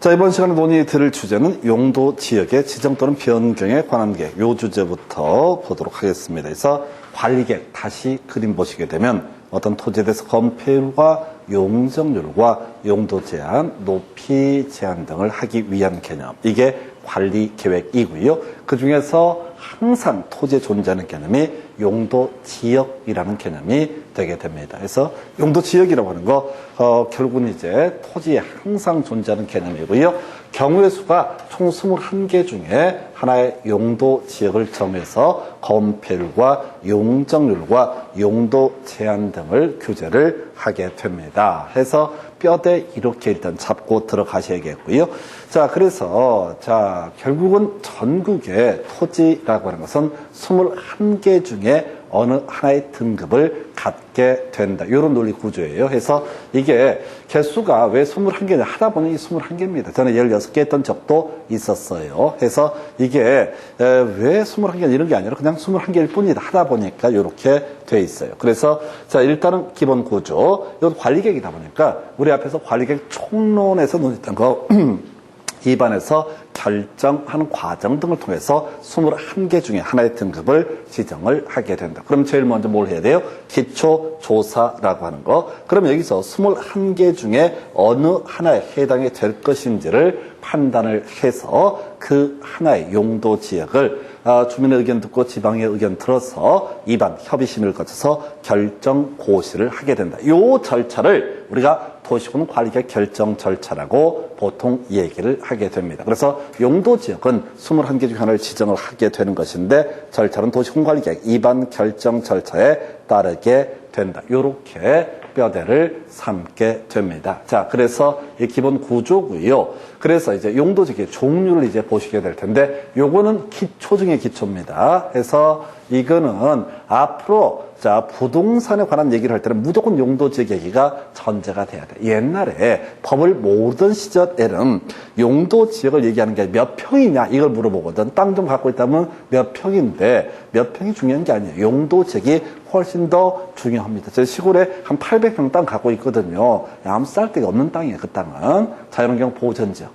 자, 이번 시간에 논의 드릴 주제는 용도 지역의 지정 또는 변경에 관한 계획, 요 주제부터 보도록 하겠습니다. 그래서 관리계획 다시 그림 보시게 되면 어떤 토지에 대해서 건폐율과 용적률과 용도 제한, 높이 제한 등을 하기 위한 개념. 이게 관리계획이고요. 그 중에서 항상 토지에 존재하는 개념이 용도지역이라는 개념이 되게 됩니다. 그래서 용도지역이라고 하는 거 결국은 이제 토지에 항상 존재하는 개념이고요. 경우의 수가 총 21개 중에 하나의 용도지역을 정해서 건폐율과 용적률과 용도 제한 등을 규제를 하게 됩니다. 해서 뼈대 이렇게 일단 잡고 들어가셔야겠고요. 자, 그래서 결국은 전국의 토지라고 하는 것은 21개 중에 어느 하나의 등급을 갖게 된다. 이런 논리 구조예요. 그래서 이게 개수가 왜 21개냐 하다 보니 21개입니다. 저는 16개 했던 적도 있었어요. 그래서 이게 왜 21개 이런 게 아니라 그냥 21개일 뿐이다 하다 보니까 이렇게 돼 있어요. 그래서 자, 일단은 기본 구조. 이건 관리계획이다 보니까 우리 앞에서 관리계획 총론에서 논의했던 거 입안에서 결정하는 과정 등을 통해서 21개 중에 하나의 등급을 지정을 하게 된다. 그럼 제일 먼저 뭘 해야 돼요? 기초조사라고 하는 거. 그럼 여기서 21개 중에 어느 하나에 해당이 될 것인지를 판단을 해서 그 하나의 용도 지역을 주민의 의견 듣고 지방의 의견 들어서 입안 협의심을 거쳐서 결정 고시를 하게 된다. 이 절차를 우리가 도시군 관리계획 결정 절차라고 보통 얘기를 하게 됩니다. 그래서 용도지역은 21개 중 하나를 지정을 하게 되는 것인데 절차는 도시군 관리계획 입안 결정 절차에 따르게 된다. 이렇게 뼈대를 삼게 됩니다. 자, 그래서 이 기본 구조고요. 그래서 이제 용도지역의 종류를 이제 보시게 될 텐데, 요거는 기초 중의 기초입니다. 그래서 이거는 앞으로 부동산에 관한 얘기를 할 때는 무조건 용도지역 얘기가 전제가 돼야 돼. 옛날에 법을 모르던 시절에는 용도지역을 얘기하는 게 몇 평이냐 이걸 물어보거든. 땅 좀 갖고 있다면 몇 평인데 몇 평이 중요한 게 아니에요. 용도지역이 훨씬 더 중요합니다. 제 시골에 한 800평 땅 갖고 있거든요. 아무 쌀 데가 없는 땅이에요. 그 땅은 자연환경 보전지역.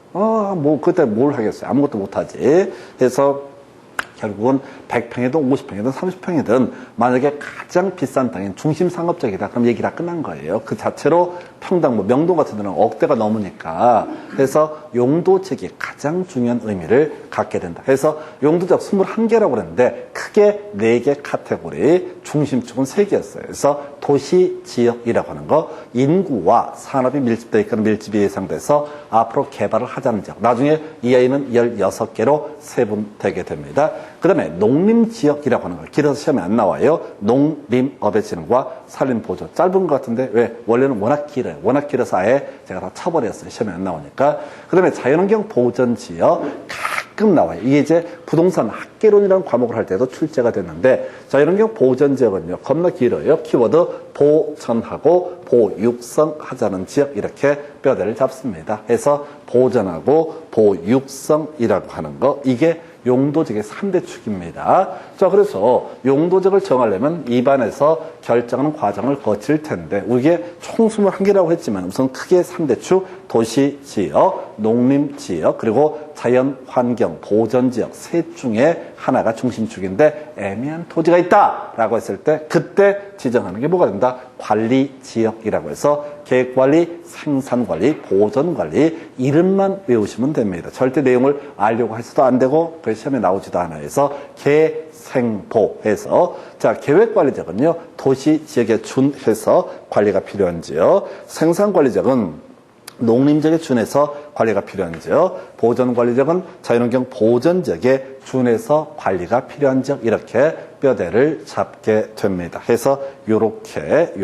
그때 뭘 하겠어요. 아무것도 못하지. 그래서 결국은 100평이든 50평이든 30평이든 만약에 가장 비싼 땅인 중심 상업적이다. 그럼 얘기 다 끝난 거예요. 그 자체로 평당 명동 같은 데는 억대가 넘으니까. 그래서 용도지역이 가장 중요한 의미를 갖게 된다. 그래서 용도지역 21개라고 그랬는데 크게 4개 카테고리, 중심축은 3개였어요. 그래서 도시지역이라고 하는 거, 인구와 산업이 밀집되어 있거나 밀집이 예상돼서 앞으로 개발을 하자는 지역. 나중에 이 아이는 16개로 세분되게 됩니다. 그 다음에 농림지역이라고 하는 걸 길어서 시험에 안 나와요. 농림업의 진흥과 산림보존. 짧은 것 같은데 왜? 원래는 워낙 길어요. 워낙 길어서 아예 제가 다 쳐버렸어요. 시험에 안 나오니까. 그 다음에 자연환경 보전지역 가끔 나와요. 이게 이제 부동산 학계론이라는 과목을 할 때도 출제가 됐는데, 자연환경 보전지역은요 겁나 길어요. 키워드 보전하고 보육성하자는 지역, 이렇게 뼈대를 잡습니다. 해서 보전하고 보육성이라고 하는 거, 이게 용도지역의 3대 축입니다. 자, 그래서 용도지역을 정하려면 입안에서 결정하는 과정을 거칠 텐데, 이게 총 21개라고 했지만 우선 크게 3대 축, 도시지역, 농림지역, 그리고 자연환경 보전지역 셋 중에 하나가 중심축인데 애매한 토지가 있다라고 했을 때 그때 지정하는 게 뭐가 된다? 관리지역이라고 해서 계획관리, 생산관리, 보전관리 이름만 외우시면 됩니다. 절대 내용을 알려고 해서도 안 되고 그 시험에 나오지도 않아요. 그래서 계생보해서 계획관리지역은요 도시지역에 준해서 관리가 필요한 지역, 생산관리지역은 농림지역에 준해서 관리가 필요한 지역, 보전관리지역은 자연환경 보전지역에 준해서 관리가 필요한 지역, 이렇게 뼈대를 잡게 됩니다. 그래서 요렇게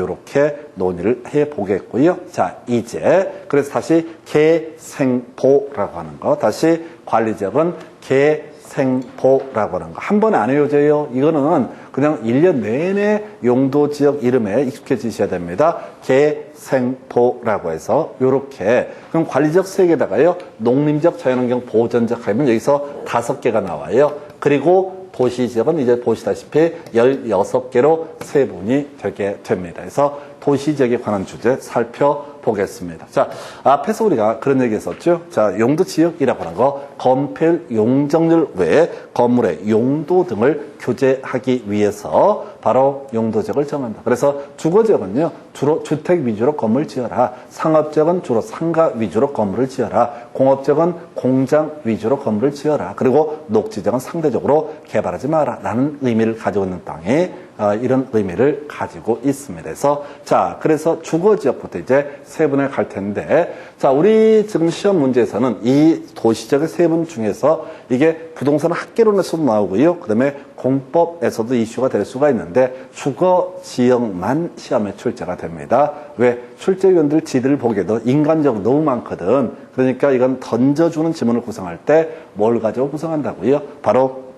논의를 해보겠고요. 자, 이제 그래서 다시 계생보라고 하는 거, 다시 관리지역은 계생보라고 하는 거 한 번에 안 외워져요. 이거는 그냥 1년 내내 용도지역 이름에 익숙해지셔야 됩니다. 계생보라고 해서 요렇게. 그럼 관리지역 3개다가요 농림지역, 자연환경 보전지역 하면 여기서 5개가 나와요. 그리고 도시지역은 이제 보시다시피 16개로 세분이 되게 됩니다. 그래서 도시지역에 관한 주제 보겠습니다. 자, 앞에서 우리가 그런 얘기 했었죠. 자, 용도 지역이라고 하는 거, 건폐율, 용적률 외에 건물의 용도 등을 규제하기 위해서 바로 용도지역을 정한다. 그래서 주거지역은요, 주로 주택 위주로 건물 지어라. 상업지역은 주로 상가 위주로 건물을 지어라. 공업지역은 공장 위주로 건물을 지어라. 그리고 녹지지역은 상대적으로 개발하지 마라. 라는 의미를 가지고 있는 땅에 이런 의미를 가지고 있습니다. 그래서 주거지역부터 이제 세분에 갈 텐데, 자, 우리 지금 시험 문제에서는 이 도시지역의 세분 중에서 이게 부동산 학개론에서도 나오고요. 그 다음에 공법에서도 이슈가 될 수가 있는데, 주거지역만 시험에 출제가 됩니다. 왜? 출제위원들 지들을 보기에도 인간적으로 너무 많거든. 그러니까 이건 던져주는 지문을 구성할 때 뭘 가지고 구성한다고요? 바로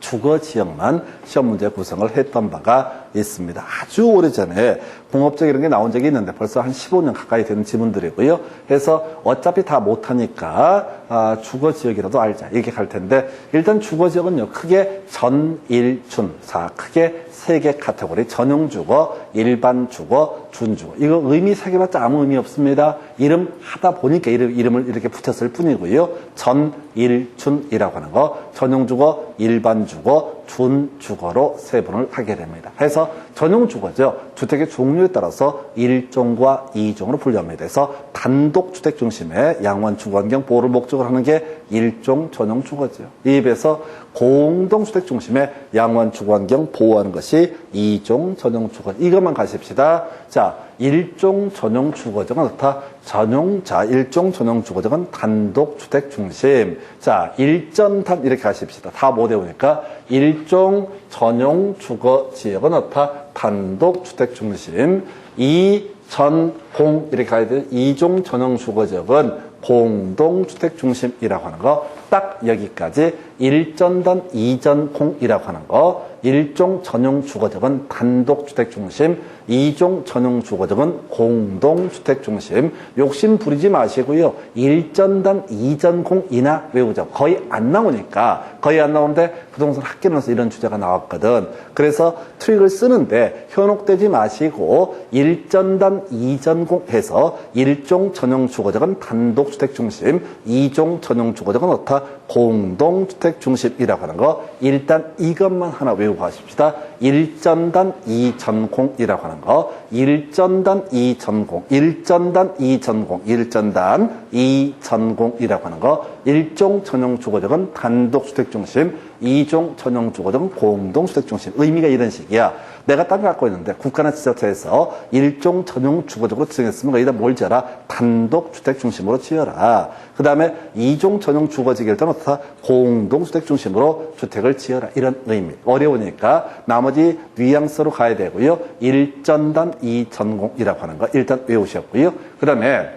주거지역만 시험 문제 구성을 했던 바가 있습니다. 아주 오래전에 공업적 이런 게 나온 적이 있는데 벌써 한 15년 가까이 되는 지문들이고요. 그래서 어차피 다 못하니까 주거지역이라도 알자 이렇게 갈 텐데, 일단 주거지역은요, 크게 전일준, 크게 세 개 카테고리, 전용주거, 일반주거, 준주거. 이거 의미 세 개밖에 아무 의미 없습니다. 이름 하다 보니까 이름을 이렇게 붙였을 뿐이고요. 전일준이라고 하는 거, 전용주거, 일반주거, 준주거로 세분을 하게 됩니다. 해서 전용주거죠. 주택의 종류에 따라서 1종과 2종으로 분류합니다. 그래서 단독주택 중심의 양원 주거환경 보호를 목적으로 하는 게 1종 전용주거죠. 이에 비해서 공동주택 중심의 양원 주거환경 보호하는 것이 2종 전용주거. 이것만 가십시다. 자, 1종 전용주거적은 어떻다? 1종 전용주거적은 단독주택 중심. 자, 일전단 이렇게 가십시다. 다 못 외우니까 1종 전용주거지역은 어떻다? 단독주택 중심. 2전공 이렇게 가야 돼요. 2종 전용주거지역은 공동주택 중심이라고 하는 거. 딱 여기까지 1전단 2전공이라고 하는 거. 1종 전용주거적은 단독주택 중심, 2종 전용주거적은 공동주택 중심. 욕심 부리지 마시고요. 1전단 2전공이나 외우죠. 거의 안 나오니까. 거의 안 나오는데 부동산 학개론에서 이런 주제가 나왔거든. 그래서 트릭을 쓰는데 현혹되지 마시고 1전단 2전공 해서 1종 전용주거적은 단독주택 중심, 2종 전용주거적은 어떻다? 공동주택 중심이라고 하는 거. 일단 이것만 하나 외우고 가십시다. 1전단 2전공이라고 하는 거. 1전단 2전공, 1전단 2전공, 1전단 2전공이라고 하는 거. 1종 전용주거적은 단독주택 중심, 2종 전용주거적은 공동주택 중심. 의미가 이런 식이야. 내가 땅을 갖고 있는데 국가나 지자체에서 1종 전용주거적으로 지정했으면 거기다 뭘 지어라? 단독주택 중심으로 지어라. 그 다음에 2종 전용주거지역일 때는 어떻다? 공동주택 중심으로 주택을 지어라. 이런 의미. 어려우니까 나머지 뉘앙스로 가야 되고요. 1전단 2전공이라고 하는 거 일단 외우셨고요. 그 다음에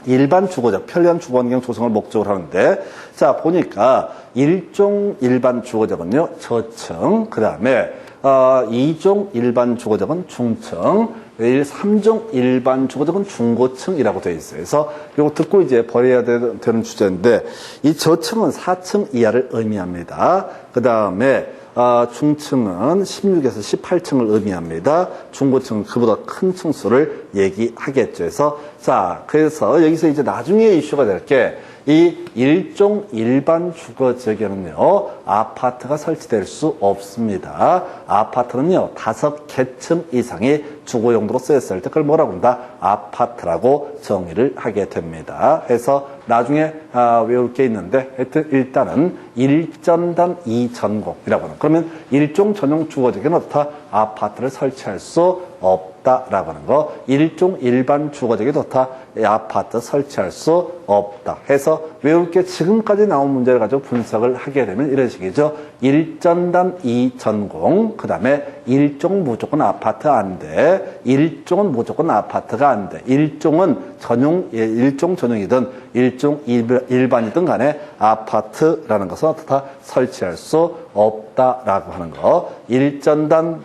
일반 주거적, 편리한 주거환경 조성을 목적으로 하는데, 자, 보니까 1종 일반 주거적은요, 저층, 그 다음에 2종 일반 주거적은 중층, 3종 일반 주거적은 중고층이라고 되어 있어요. 그래서 이거 듣고 이제 버려야 되는 주제인데, 이 저층은 4층 이하를 의미합니다. 그 다음에 중층은 16에서 18층을 의미합니다. 중고층은 그보다 큰 층수를 얘기하겠죠. 그래서 여기서 이제 나중에 이슈가 될 게, 이 1종 일반 주거지역에는요, 아파트가 설치될 수 없습니다. 아파트는요, 5개층 이상의 주거용도로 쓰였을 때 그걸 뭐라고 한다? 아파트라고 정의를 하게 됩니다. 해서 나중에 외울 게 있는데, 하여튼 일단은 1전단 2전공이라고 하는. 그러면 1종 전용 주거지역에는 어떻다? 아파트를 설치할 수 없다라고 하는 거. 1종 일반 주거지역에도 어떻다? 아파트 설치할 수 없다. 해서 외울 게 지금까지 나온 문제를 가지고 분석을 하게 되면 이런 식이죠. 1전단 2전공, 그 다음에 1종 무조건 아파트 안 돼. 1종은 무조건 아파트가 안 돼. 1종은 일종 전용이든 1종 일반이든 간에 아파트라는 것은 어떻다? 설치할 수 없다라고 하는 거. 1전단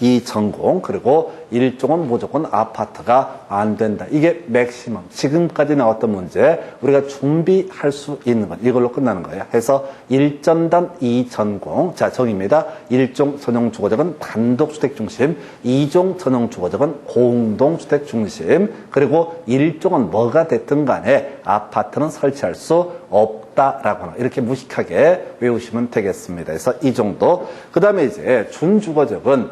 2전공, 그리고 일종은 무조건 아파트가 안 된다. 이게 맥시멈. 지금까지 나왔던 문제 우리가 준비할 수 있는 건 이걸로 끝나는 거예요. 해서 1전단 2전공. 자, 정의입니다. 1종 전용주거적은 단독주택 중심, 2종 전용주거적은 공동주택 중심, 그리고 1종은 뭐가 됐든 간에 아파트는 설치할 수 없다라고 하는 이렇게 무식하게 외우시면 되겠습니다. 그래서 이 정도. 그 다음에 이제 준주거적은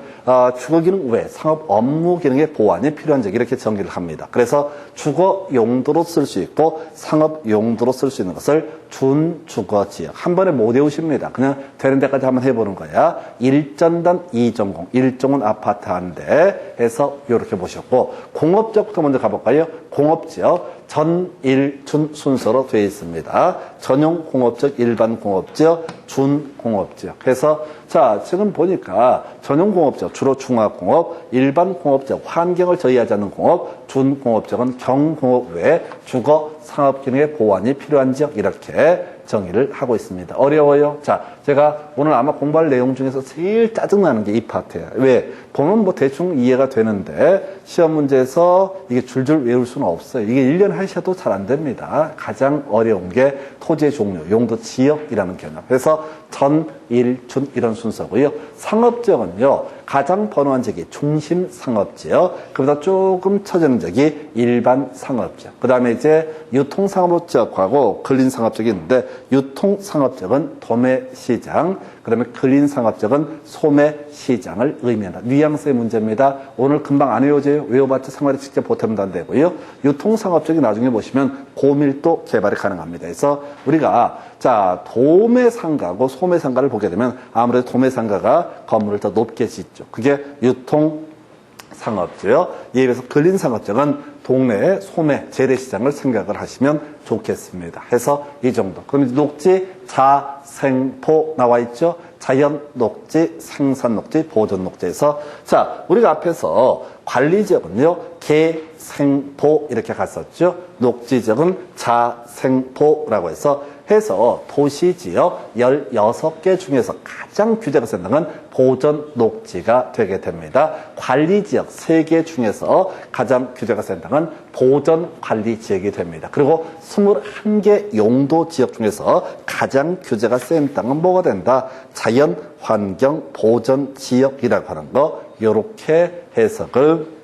주거 기능 외 상업 업무 기능의 보완이 필요한 적 이렇게 정의를 합니다. 그래서 주거 용도로 쓸 수 있고 상업 용도로 쓸 수 있는 것을 준주거지역. 한 번에 못 외우십니다. 그냥 되는 데까지 한번 해보는 거야. 1전단 2전공. 1종은 아파트 한 대 해서 이렇게 보셨고, 공업지역부터 먼저 가볼까요? 공업지역 전, 일, 준 순서로 되어 있습니다. 전용 공업지역, 일반 공업지역, 준 공업지역. 해서 자, 지금 보니까 전용 공업지역 주로 중화공업, 일반 공업지역 환경을 저해하지 않는 공업, 준 공업지역은 경공업 외에 주거 상업 기능의 보완이 필요한 지역 이렇게 정의를 하고 있습니다. 어려워요? 자, 제가 오늘 아마 공부할 내용 중에서 제일 짜증나는 게 이 파트예요. 왜? 보면 뭐 대충 이해가 되는데 시험 문제에서 이게 줄줄 외울 수는 없어요. 이게 1년 하셔도 잘 안 됩니다. 가장 어려운 게 토지의 종류, 용도, 지역이라는 개념. 그래서 전, 일, 준 이런 순서고요. 상업지역은요. 가장 번호한 지역이 중심 상업지역, 그보다 조금 처지는 지역이 일반 상업지역. 그 다음에 이제 유통상업지역하고 근린상업지역이 있는데 유통상업지역은 도매시장, 그 다음에 근린상업지역은 소매시장을 의미한다. 뉘앙스의 문제입니다. 오늘 금방 안 외워져요. 외워봤자 생활에 직접 보태면 안 되고요. 유통상업지역이 나중에 보시면 고밀도 개발이 가능합니다. 그래서 우리가 자, 도매상가하고 소매상가를 보게 되면 아무래도 도매상가가 건물을 더 높게 짓죠. 그게 유통상업지역. 이에 비해서 근린상업지역은 동네의 소매, 재래시장을 생각을 하시면 좋겠습니다. 해서 이 정도. 그럼 녹지, 자, 생, 포 나와 있죠? 자연 녹지, 생산 녹지, 보존 녹지에서 자, 우리가 앞에서 관리지역은요, 개, 생, 포 이렇게 갔었죠? 녹지지역은 자, 생, 포라고 해서 도시지역 16개 중에서 가장 규제가 센 건 보존 녹지가 되게 됩니다. 관리지역 3개 중에서 가장 규제가 센 건 보존 관리지역이 됩니다. 그리고 21개 용도지역 중에서 가장 규제가 센 땅은 뭐가 된다? 자연, 환경, 보존 지역이라고 하는 거 이렇게 해석을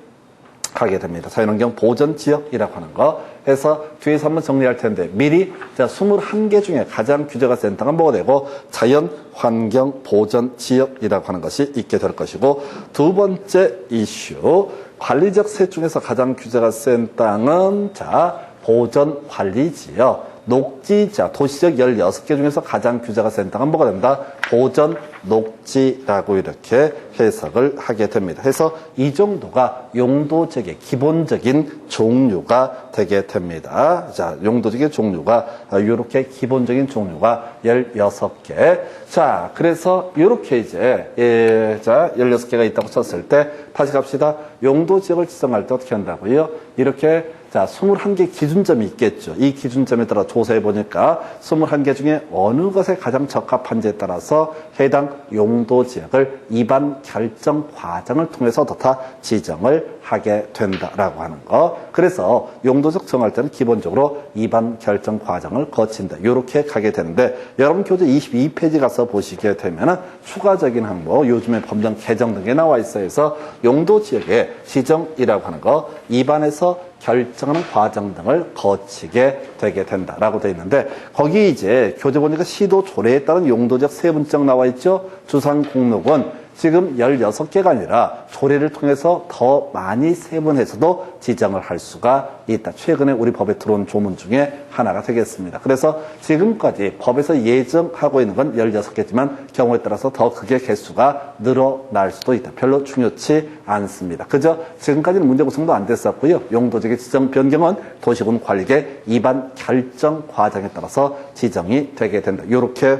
하게 됩니다. 자연환경 보전 지역이라고 하는 거 해서 뒤에서 한번 정리할 텐데 미리 자 21개 중에 가장 규제가 센 땅은 뭐가 되고 자연, 환경, 보전 지역이라고 하는 것이 있게 될 것이고 두 번째 이슈 관리지역 셋 중에서 가장 규제가 센 땅은 자 보전 관리지역 녹지자, 도시적 16개 중에서 가장 규제가 센 땅은 뭐가 된다? 보전 녹지라고 이렇게 해석을 하게 됩니다. 해서 이 정도가 용도적의 기본적인 종류가 되게 됩니다. 자, 용도적인 종류가 이렇게 기본적인 종류가 16개. 자, 그래서 이렇게 이제 자, 16개가 있다고 쳤을 때 다시 갑시다. 용도 지역을 지정할 때 어떻게 한다고요? 이렇게 자, 21개 기준점이 있겠죠. 이 기준점에 따라 조사해 보니까 21개 중에 어느 것에 가장 적합한지에 따라서 해당 용도 지역을 입안 결정 과정을 통해서 다 지정을 하게 된다라고 하는 거. 그래서 용도적 정할 때는 기본적으로 입안 결정 과정을 거친다. 이렇게 가게 되는데 여러분 교재 22페이지 가서 보시게 되면은 추가적인 항목, 요즘에 법령 개정 등에 나와 있어요. 그래서 용도 지역의 지정이라고 하는 거, 입안에서 결정하는 과정 등을 거치게 되게 된다라고 되어 있는데 거기 이제 교재 보니까 시도 조례에 따른 용도적 세분적 나와 있죠. 주상공록은 지금 16개가 아니라 조례를 통해서 더 많이 세분해서도 지정을 할 수가 있다. 최근에 우리 법에 들어온 조문 중에 하나가 되겠습니다. 그래서 지금까지 법에서 예정하고 있는 건 16개지만 경우에 따라서 더 크게 개수가 늘어날 수도 있다. 별로 중요치 않습니다. 그저 지금까지는 문제 구성도 안 됐었고요. 용도적의 지정 변경은 도시군 관리계 입안 결정 과정에 따라서 지정이 되게 된다. 이렇게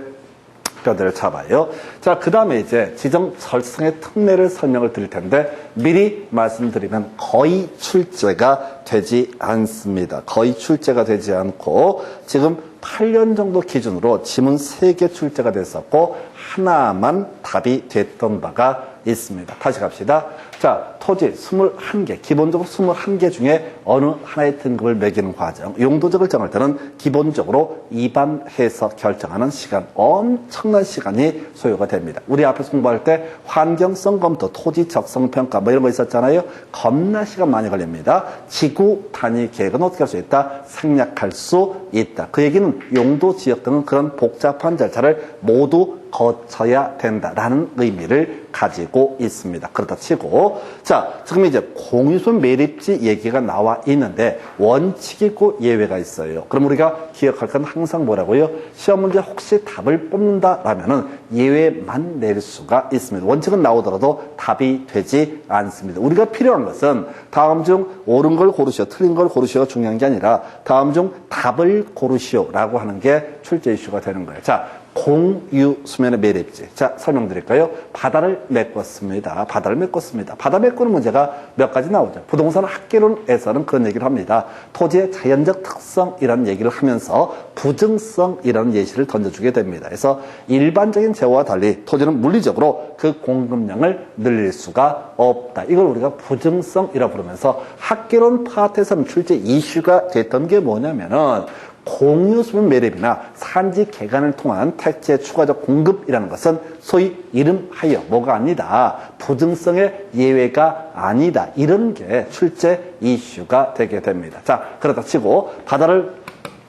뼈대를 잡아요. 자, 그 다음에 이제 지정 설정의 특례를 설명을 드릴 텐데 미리 말씀드리면 거의 출제가 되지 않습니다. 거의 출제가 되지 않고 지금 8년 정도 기준으로 지문 3개 출제가 됐었고 하나만 답이 됐던 바가 있습니다. 다시 갑시다. 자, 토지 21개, 기본적으로 21개 중에 어느 하나의 등급을 매기는 과정, 용도적을 정할 때는 기본적으로 입안해서 결정하는 시간, 엄청난 시간이 소요가 됩니다. 우리 앞에서 공부할 때 환경성 검토, 토지 적성 평가 뭐 이런 거 있었잖아요. 겁나 시간 많이 걸립니다. 지구 단위 계획은 어떻게 할 수 있다? 생략할 수 있다. 그 얘기는 용도, 지역 등은 그런 복잡한 절차를 모두 거쳐야 된다라는 의미를 가지고 있습니다. 그렇다 치고, 자, 지금 이제 공유수면 매립지 얘기가 나와 있는데 원칙이 있고 예외가 있어요. 그럼 우리가 기억할 건 항상 뭐라고요? 시험 문제 혹시 답을 뽑는다라면은 예외만 낼 수가 있습니다. 원칙은 나오더라도 답이 되지 않습니다. 우리가 필요한 것은 다음 중 옳은 걸 고르시오, 틀린 걸 고르시오가 중요한 게 아니라 다음 중 답을 고르시오라고 하는 게 출제 이슈가 되는 거예요. 자, 공유 수면의 매립지. 자, 설명드릴까요? 바다를 메꿨습니다. 바다를 메꿨습니다. 바다 메꾸는 문제가 몇 가지 나오죠. 부동산 학개론에서는 그런 얘기를 합니다. 토지의 자연적 특성이라는 얘기를 하면서 부증성이라는 예시를 던져주게 됩니다. 그래서 일반적인 재화와 달리 토지는 물리적으로 그 공급량을 늘릴 수가 없다. 이걸 우리가 부증성이라고 부르면서 학개론 파트에서는 출제 이슈가 됐던 게 뭐냐면은 공유수면 매립이나 산지 개간을 통한 택지의 추가적 공급이라는 것은 소위 이름하여 뭐가 아니다. 부증성의 예외가 아니다. 이런 게 출제 이슈가 되게 됩니다. 자, 그러다 치고 바다를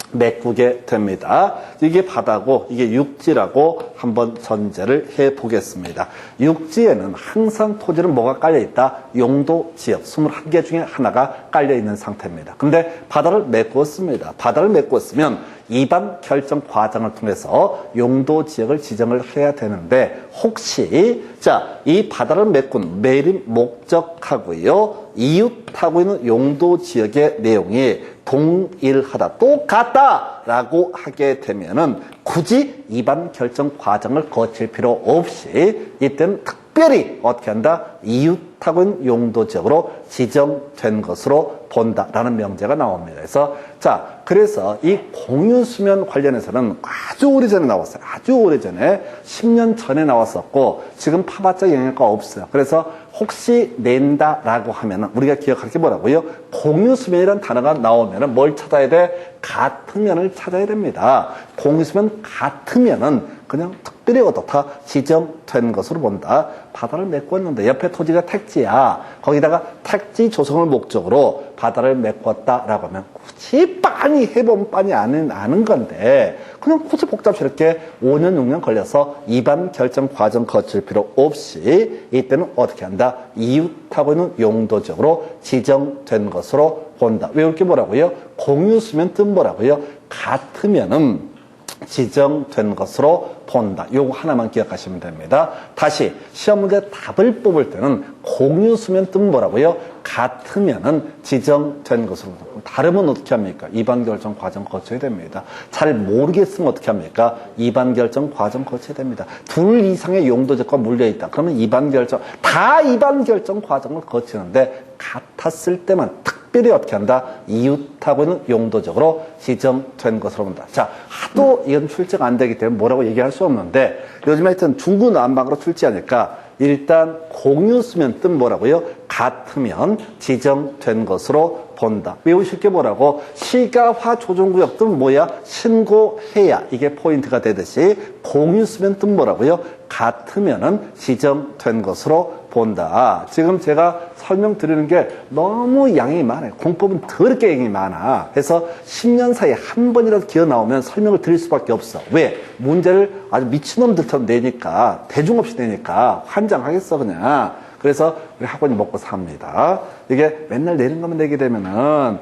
메꾸게 됩니다. 이게 바다고 이게 육지라고 한번 전제를 해보겠습니다. 육지에는 항상 토지는 뭐가 깔려있다? 용도, 지역 21개 중에 하나가 깔려있는 상태입니다. 근데 바다를 메꾸었습니다. 바다를 메꾸었으면 입안 결정 과정을 통해서 용도, 지역을 지정을 해야 되는데 혹시 자, 이 바다를 메꾼 매립 목적하고요 이웃하고 있는 용도, 지역의 내용이 동일하다, 똑같다라고 하게 되면은 굳이 입안 결정 과정을 거칠 필요 없이 이때는 특별히 어떻게 한다? 이웃하고 있는 용도 지역으로 지정된 것으로 본다라는 명제가 나옵니다. 그래서 자, 그래서 이 공유수면 관련해서는 아주 오래전에 나왔어요. 아주 오래전에 10년 전에 나왔었고 지금 파봤자 영향가 없어요. 그래서 혹시 낸다라고 하면은 우리가 기억할 게 뭐라고요? 공유수면이라는 단어가 나오면은 뭘 찾아야 돼? 같으면을 찾아야 됩니다. 공유수면 같으면은 그냥 특별히 어떻다? 지정된 것으로 본다. 바다를 메꿨는데 옆에 토지가 택지야. 거기다가 택지 조성을 목적으로 바다를 메꿨다라고 하면 굳이 빤히 해본 빤히 아는 건데 그냥 굳이 복잡스럽게 5년 6년 걸려서 입안 결정 과정 거칠 필요 없이 이때는 어떻게 한다? 이웃하고 있는 용도적으로 지정된 것으로 본다. 외울 게 뭐라고요? 공유수면 뜻 뭐라고요? 같으면은 지정된 것으로 본다. 요거 하나만 기억하시면 됩니다. 다시 시험 문제 답을 뽑을 때는 공유수면 뜻 뭐라고요? 같으면은 지정된 것으로 본다. 다르면 어떻게 합니까? 입안 결정 과정 거쳐야 됩니다. 잘 모르겠으면 어떻게 합니까? 입안 결정 과정 거쳐야 됩니다. 둘 이상의 용도적과 물려있다. 그러면 입안 결정 과정을 거치는데 같았을 때만 특별히 어떻게 한다? 이웃하고는 용도적으로 지정된 것으로 본다. 자, 하도 이건 출제가 안 되기 때문에 뭐라고 얘기할 수 없는데 요즘에 하여튼 중구난방으로 출제하니까 일단 공유수면 뜻 뭐라고요? 같으면 지정된 것으로 본다. 외우실 게 뭐라고? 시가화 조정구역 뜻 뭐야? 신고해야. 이게 포인트가 되듯이 공유수면 뜻 뭐라고요? 같으면은 지정된 것으로 본다. 지금 제가 설명드리는 게 너무 양이 많아요. 공법은 더럽게 양이 많아. 그래서 10년 사이에 한 번이라도 기어 나오면 설명을 드릴 수밖에 없어. 왜? 문제를 아주 미친놈들처럼 내니까, 대중 없이 내니까 환장하겠어 그냥. 그래서 우리 학원이 먹고 삽니다. 이게 맨날 내는 것만 내게 되면은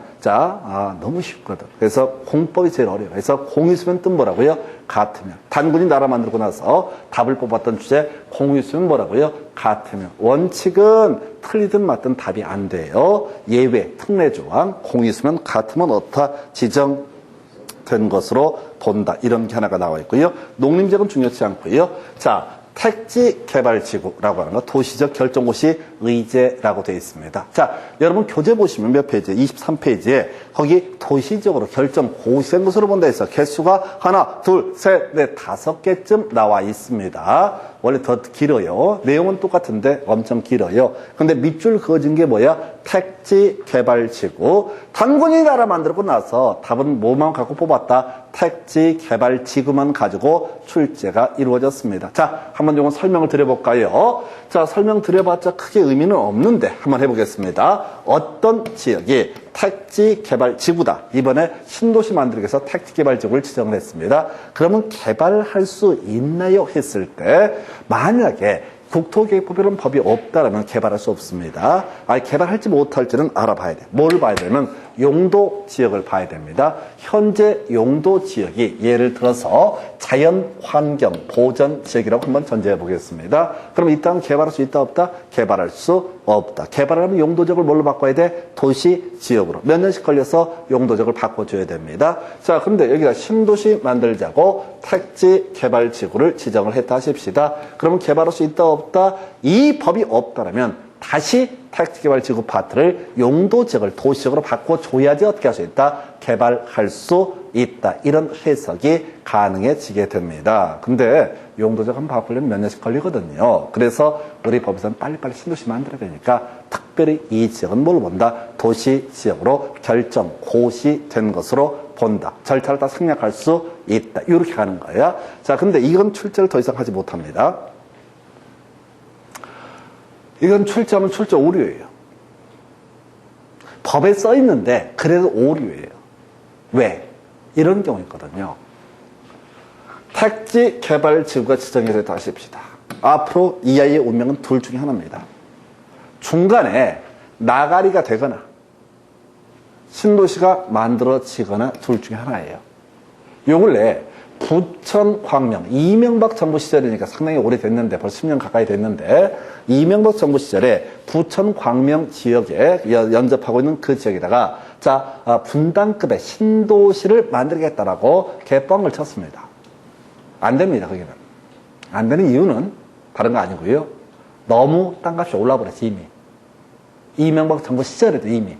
너무 쉽거든. 그래서 공법이 제일 어려워요. 그래서 공유수면 뜻 뭐라고요? 같으면. 단군이 나라 만들고 나서 답을 뽑았던 주제 공유수면 뭐라고요? 같으면. 원칙은 틀리든 맞든 답이 안 돼요. 예외, 특례 조항, 공유수면 같으면 어떻다? 지정된 것으로 본다. 이런 게 하나가 나와 있고요. 농림지역은 중요치 않고요. 자, 택지개발지구라고 하는 거 도시적 결정고시 의제라고 되어 있습니다. 자, 여러분 교재 보시면 몇 페이지? 23페이지에 거기 도시적으로 결정고시된 것으로 본다 해서 개수가 하나, 둘, 셋, 넷, 5개쯤 나와 있습니다. 원래 더 길어요. 내용은 똑같은데 엄청 길어요. 근데 밑줄 그어진 게 뭐야? 택지개발지구. 단군이 나라 만들고 나서 답은 뭐만 갖고 뽑았다? 택지개발지구만 가지고 출제가 이루어졌습니다. 자, 한번 요건 설명을 드려볼까요? 자, 설명 드려봤자 크게 의미는 없는데 한번 해보겠습니다. 어떤 지역이 택지개발지구다. 이번에 신도시 만들기 위해서 택지개발지구를 지정을 했습니다. 그러면 개발할 수 있나요? 했을 때 만약에 국토계획법이라는 법이 없다라면 개발할 수 없습니다. 개발할지 못할지는 알아봐야 돼. 뭘 봐야 되면 용도 지역을 봐야 됩니다. 현재 용도 지역이 예를 들어서 자연환경 보전 지역이라고 한번 전제해 보겠습니다. 그럼 이 땅 개발할 수 있다 없다? 개발할 수 없다. 개발하면 용도 지역을 뭘로 바꿔야 돼? 도시 지역으로. 몇 년씩 걸려서 용도 지역을 바꿔줘야 됩니다. 자, 그런데 여기다 신도시 만들자고 택지 개발 지구를 지정을 했다 하십시다. 그러면 개발할 수 있다 없다? 이 법이 없다라면 다시 택지개발지구 파트를 용도지역을 도시적으로 바꿔줘야지 어떻게 할 수 있다? 개발할 수 있다. 이런 해석이 가능해지게 됩니다. 근데 용도지역 한번 바꾸려면 몇 년씩 걸리거든요. 그래서 우리 법에서는 빨리빨리 신도시 만들어야 되니까 특별히 이 지역은 뭘 본다? 도시지역으로 결정, 고시된 것으로 본다. 절차를 다 생략할 수 있다. 이렇게 가는 거예요. 자, 근데 이건 출제를 더 이상 하지 못합니다. 이건 출제하면 출제 오류예요. 법에 써 있는데 그래도 오류예요. 왜? 이런 경우 있거든요. 택지개발지구가 지정이 됐다 하십시다. 앞으로 이 아이의 운명은 둘 중에 하나입니다. 중간에 나가리가 되거나 신도시가 만들어지거나 둘 중에 하나예요. 요 근래 부천 광명, 이명박 정부 시절이니까 상당히 오래됐는데 벌써 10년 가까이 됐는데 이명박 정부 시절에 부천 광명 지역에 연접하고 있는 그 지역에다가 자, 분당급의 신도시를 만들겠다라고 개뻥을 쳤습니다. 안 됩니다. 거기는. 안 되는 이유는 다른 거 아니고요. 너무 땅값이 올라버렸지 이미. 이명박 정부 시절에도 이미.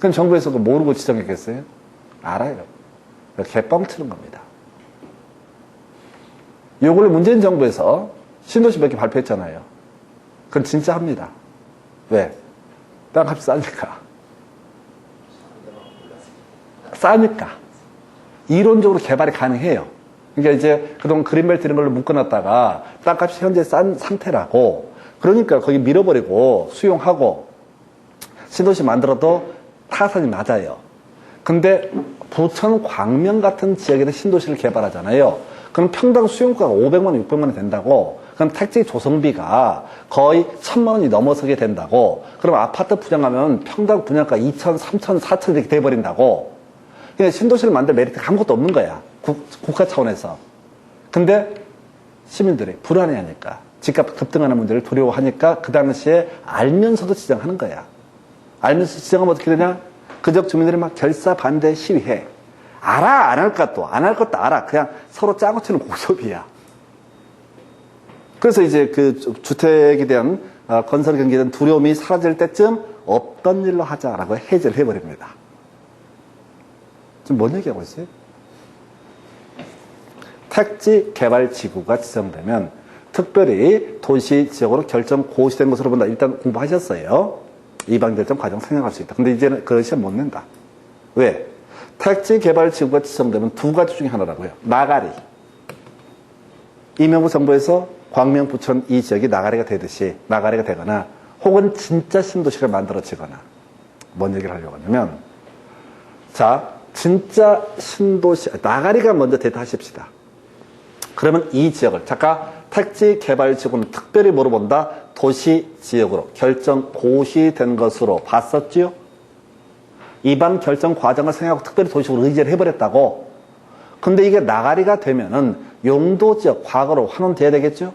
그럼 정부에서 그거 모르고 지정했겠어요? 알아요. 개뻥 치는 겁니다. 요걸 문재인 정부에서 신도시 몇 개 발표했잖아요. 그건 진짜 합니다. 왜? 땅값이 싸니까. 싸니까. 이론적으로 개발이 가능해요. 그러니까 이제 그동안 그린벨트 이런 걸로 묶어놨다가 땅값이 현재 싼 상태라고. 그러니까 거기 밀어버리고 수용하고 신도시 만들어도 타산이 맞아요. 근데 부천 광명 같은 지역에서 신도시를 개발하잖아요. 그럼 평당 수용가가 500만 원, 600만 원 된다고. 그럼 택지 조성비가 거의 1000만 원이 넘어서게 된다고. 그럼 아파트 분양하면 평당 분양가 2천, 3천, 4천 이렇게 돼버린다고. 그냥 신도시를 만들 메리트가 아무것도 없는 거야. 국가 차원에서. 근데 시민들이 불안해하니까 집값 급등하는 문제를 두려워하니까 그 당시에 알면서도 지정하는 거야. 알면서 지정하면 어떻게 되냐? 그 지역 주민들이 막 결사 반대 시위해. 알아, 안 할 것도, 안 할 것도 알아. 그냥 서로 짜고 치는 고소비야. 그래서 이제 그 주택에 대한 건설 경기에 대한 두려움이 사라질 때쯤 없던 일로 하자라고 해제를 해버립니다. 지금 뭔 얘기하고 있어요? 택지 개발 지구가 지정되면 특별히 도시 지역으로 결정 고시된 것으로 본다. 일단 공부하셨어요. 이방 결정 과정 생각할 수 있다. 근데 이제는 그런 시험 못 낸다. 왜? 택지 개발 지구가 지정되면 두 가지 중에 하나라고요. 나가리. 이명박 정부에서 광명, 부천 이 지역이 나가리가 되듯이 나가리가 되거나 혹은 진짜 신도시가 만들어지거나 뭔 얘기를 하려고 하냐면 자, 진짜 신도시, 나가리가 먼저 됐다 하십시다. 그러면 이 지역을 잠깐 택지 개발 지구는 특별히 뭐로 본다? 도시 지역으로 결정 고시된 것으로 봤었지요? 이반 결정 과정을 생각하고 특별히 도시적으로 의제를 해버렸다고. 근데 이게 나가리가 되면은 용도 지역 과거로 환원돼야 되겠죠?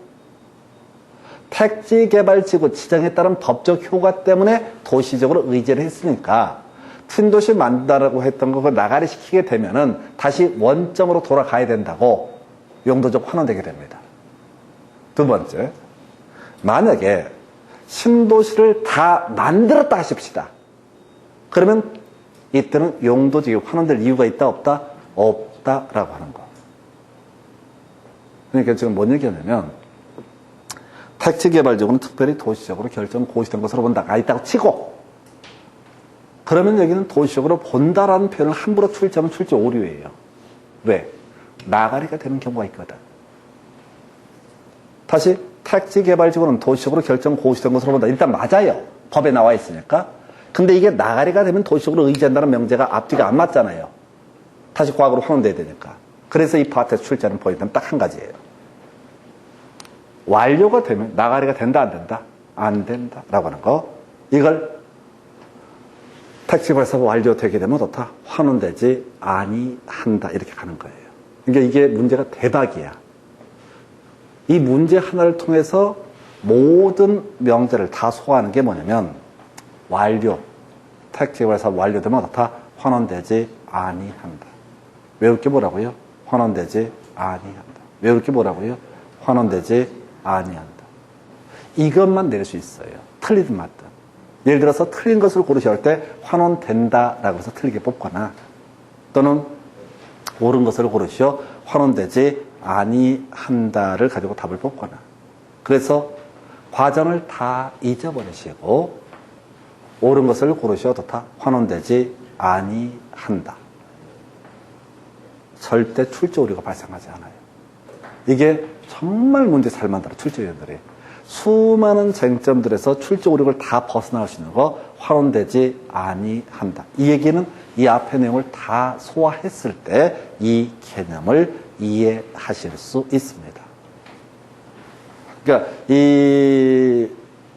택지 개발 지구 지정에 따른 법적 효과 때문에 도시적으로 의제를 했으니까 신도시 만든다라고 했던 거 나가리 시키게 되면은 다시 원점으로 돌아가야 된다고 용도적 환원되게 됩니다. 두 번째, 만약에 신도시를 다 만들었다 하십시다. 그러면 이때는 용도지역이 환원될 이유가 있다 없다? 없다라고 하는 거. 그러니까 지금 뭔 얘기하냐면 택지개발지구는 특별히 도시적으로 결정 고시된 것으로 본다가 있다고 치고, 그러면 여기는 도시적으로 본다라는 표현을 함부로 출제하면 출제 오류예요. 왜? 나가리가 되는 경우가 있거든. 다시 택지개발지구는 도시적으로 결정 고시된 것으로 본다. 일단 맞아요. 법에 나와 있으니까. 근데 이게 나가리가 되면 도시적으로 의지한다는 명제가 앞뒤가 안 맞잖아요. 다시 과거로 환원돼야 되니까. 그래서 이 파트에서 출제하는 포인트는 딱 한 가지예요. 완료가 되면 나가리가 된다 안 된다? 안 된다 라고 하는 거. 이걸 택지발사가 완료되게 되면 어떻다? 환원되지 아니한다 이렇게 가는 거예요. 그러니까 이게 문제가 대박이야. 이 문제 하나를 통해서 모든 명제를 다 소화하는 게 뭐냐면 완료, 택지발사 완료되면 어떻다? 환원되지 아니한다. 외울 게 뭐라고요? 환원되지 아니한다. 외울 게 뭐라고요? 환원되지 아니한다. 이것만 낼 수 있어요. 틀리든 맞든. 예를 들어서 틀린 것을 고르셔야 할 때 환원된다라고 해서 틀리게 뽑거나, 또는 옳은 것을 고르시오 환원되지 아니한다를 가지고 답을 뽑거나, 그래서 과정을 다 잊어버리시고 옳은 것을 고르시오 다 환원되지 아니한다. 절대 출제 오류가 발생하지 않아요. 이게 정말 문제 잘 만들어 출제위원들이. 수많은 쟁점들에서 출제 오류를 다 벗어나올 수 있는 거 환원되지 아니한다. 이 얘기는 이 앞의 내용을 다 소화했을 때 이 개념을 이해하실 수 있습니다. 그러니까 이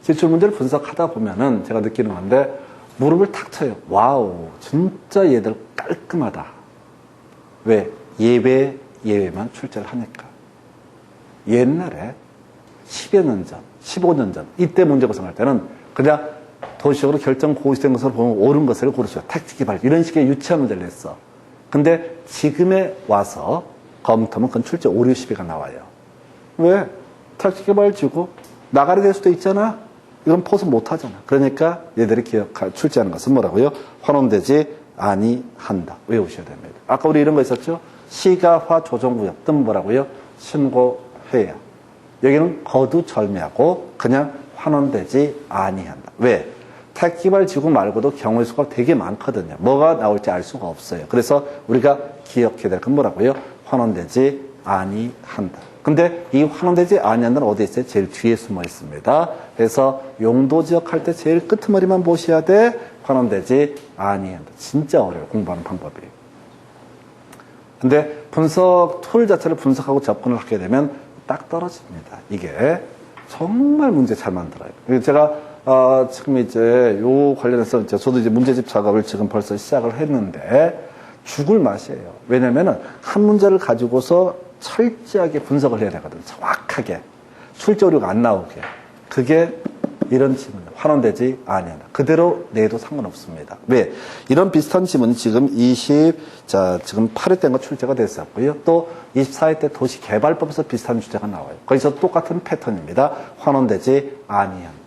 기출문제를 분석하다 보면은 제가 느끼는 건데, 무릎을 탁 쳐요. 와우, 진짜 얘들 깔끔하다. 왜? 예외만 출제를 하니까. 옛날에 10여 년 전, 15년 전, 이때 문제 구성할 때는 그냥 도시적으로 결정 고시된 것을 보면 옳은 것을 고르시오. 택지개발, 이런 식의 유치한 문제를 냈어. 근데 지금에 와서 검토하면 그건 출제 오류 시비가 나와요. 왜? 택지개발지구 나가리 될 수도 있잖아. 이건 포섭 못 하잖아. 그러니까 얘들이 출제하는 것은 뭐라고요? 환원되지 아니한다. 외우셔야 됩니다. 아까 우리 이런 거 있었죠? 시가화 조정구역, 뜻 뭐라고요? 신고해야. 여기는 거두절미하고 그냥 환원되지 아니한다. 왜? 택지개발지구 말고도 경우의 수가 되게 많거든요. 뭐가 나올지 알 수가 없어요. 그래서 우리가 기억해야 될 건 뭐라고요? 환원되지 아니한다. 근데 이 환원되지 아니한다는 어디에 있어요? 제일 뒤에 숨어 있습니다. 그래서 용도지역 할 때 제일 끄트머리만 보셔야 돼. 환원되지 아니한다. 진짜 어려워요. 공부하는 방법이. 근데 분석 툴 자체를 분석하고 접근을 하게 되면 딱 떨어집니다. 이게 정말 문제 잘 만들어요. 제가 지금 이제 요 관련해서 저도 이제 문제집 작업을 지금 벌써 시작을 했는데 죽을 맛이에요. 왜냐면은 한 문제를 가지고서 철저하게 분석을 해야 되거든요. 정확하게. 출제 오류가 안 나오게. 그게 이런 지문, 환원되지 아니한다. 그대로 내도 상관없습니다. 왜? 이런 비슷한 지문이 지금 지금 8회 때인가 출제가 됐었고요. 또 24회 때 도시개발법에서 비슷한 주제가 나와요. 거기서 똑같은 패턴입니다. 환원되지 아니한다.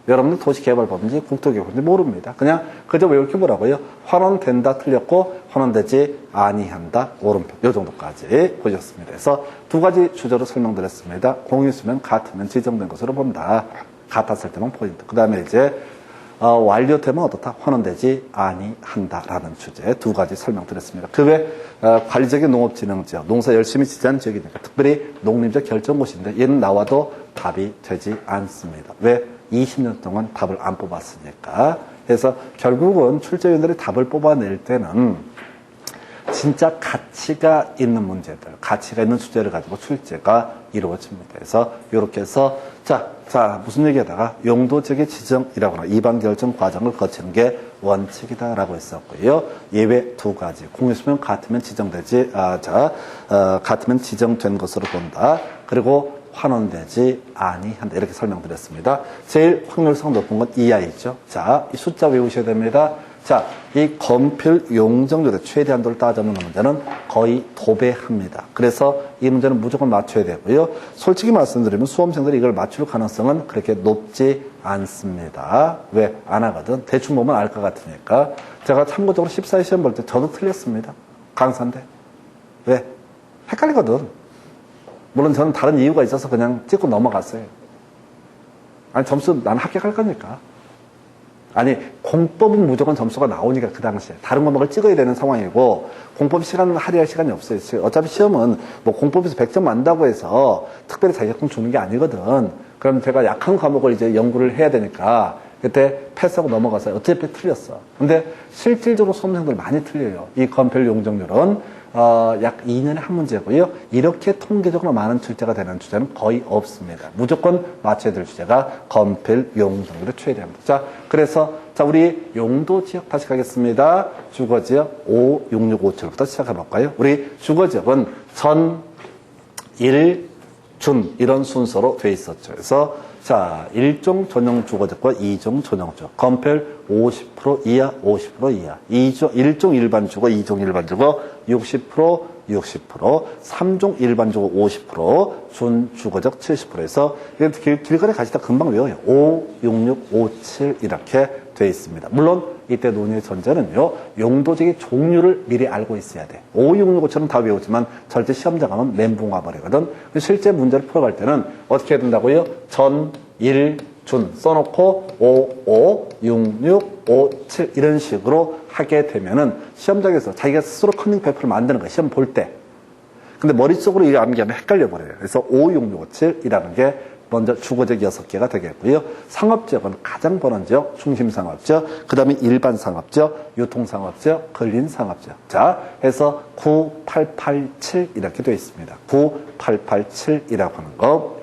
여러분들 도시개발법인지 국토개발법인지 모릅니다. 그냥 그저 외울 게 뭐라고요? 환원된다 틀렸고 환원되지 아니한다 오른편. 요 정도까지 보셨습니다. 그래서 두 가지 주제로 설명드렸습니다. 공유수면 같으면 지정된 것으로 본다. 같았을 때는 포인트. 그 다음에 이제 완료되면 어떻다? 환원되지 아니한다라는 주제 두 가지 설명드렸습니다. 그 외 관리적인 농업진흥지역, 농사 열심히 짓는 지역이니까 특별히 농림적 결정고시인데 얘는 나와도 답이 되지 않습니다. 왜? 20년 동안 답을 안 뽑았으니까. 그래서 결국은 출제위원들이 답을 뽑아낼 때는 진짜 가치가 있는 문제들, 가치가 있는 주제를 가지고 출제가 이루어집니다. 그래서 이렇게 해서 자 무슨 얘기하다가 용도지역의 지정이라거나 이반 결정 과정을 거치는 게 원칙이다라고 했었고요. 예외 두 가지. 공유수면 같으면 지정되지 같으면 지정된 것으로 본다. 그리고 환원되지 아니한다. 이렇게 설명드렸습니다. 제일 확률성 높은 건 이하이죠. 자, 이 숫자 외우셔야 됩니다. 자, 이 건폐율 용적률의 최대 한도를 따져보는 문제는 거의 도배합니다. 그래서 이 문제는 무조건 맞춰야 되고요. 솔직히 말씀드리면 수험생들이 이걸 맞출 가능성은 그렇게 높지 않습니다. 왜? 안 하거든. 대충 보면 알 것 같으니까. 제가 참고적으로 14회 시험 볼 때 저도 틀렸습니다. 강사인데. 왜? 헷갈리거든. 물론 저는 다른 이유가 있어서 그냥 찍고 넘어갔어요. 아니, 점수 나는 합격할 거니까. 아니, 공법은 무조건 점수가 나오니까 그 당시에. 다른 과목을 찍어야 되는 상황이고, 공법 시간은 할애할 시간이 없어요. 어차피 시험은 뭐 공법에서 100점 만다고 해서 특별히 자격증 주는 게 아니거든. 그럼 제가 약한 과목을 이제 연구를 해야 되니까, 그때 패스하고 넘어갔어요. 어차피 틀렸어. 근데 실질적으로 수험생들 많이 틀려요. 이 건폐율 용적률은 약 2년에 한 문제고요. 이렇게 통계적으로 많은 출제가 되는 주제는 거의 없습니다. 무조건 맞춰야 될 주제가 건폐율 용적률의 최대입니다. 자, 그래서 자, 우리 용도 지역 다시 가겠습니다. 주거 지역 5, 6, 6, 5, 7부터 시작해 볼까요? 우리 주거 지역은 전, 일, 준 이런 순서로 돼 있었죠. 그래서 자, 1종 전용 주거지역과 2종 전용 주거. 건폐율 50% 이하, 50% 이하. 1종 일반 주거, 2종 일반 주거 60%, 60%, 3종 일반 주거 50%, 준 주거적 70%에서 길거리 가시다 금방 외워요. 5, 6, 6, 5, 7 이렇게 돼 있습니다. 물론 이때 논의의 전제는요, 용도적인 종류를 미리 알고 있어야 돼. 5, 6, 6, 5처럼 다 외우지만 절대 시험장 가면 멘붕 와버리거든. 실제 문제를 풀어갈 때는 어떻게 해야 된다고요? 전, 일, 준 써놓고 5, 5, 6, 6, 5, 7 이런 식으로 하게 되면은 시험장에서 자기가 스스로 컨닝 페이퍼를 만드는 거야. 시험 볼 때. 근데 머릿속으로 이거 암기하면 헷갈려 버려요. 그래서 5, 6, 6, 5, 7이라는 게 먼저 주거지역 6개가 되겠고요. 상업지역은 가장 번원 지역, 중심상업지역, 그 다음에 일반 상업지역, 유통상업지역, 근린상업지역. 자, 해서 9, 8, 8, 7 이렇게 되어 있습니다. 9, 8, 8, 7이라고 하는 거.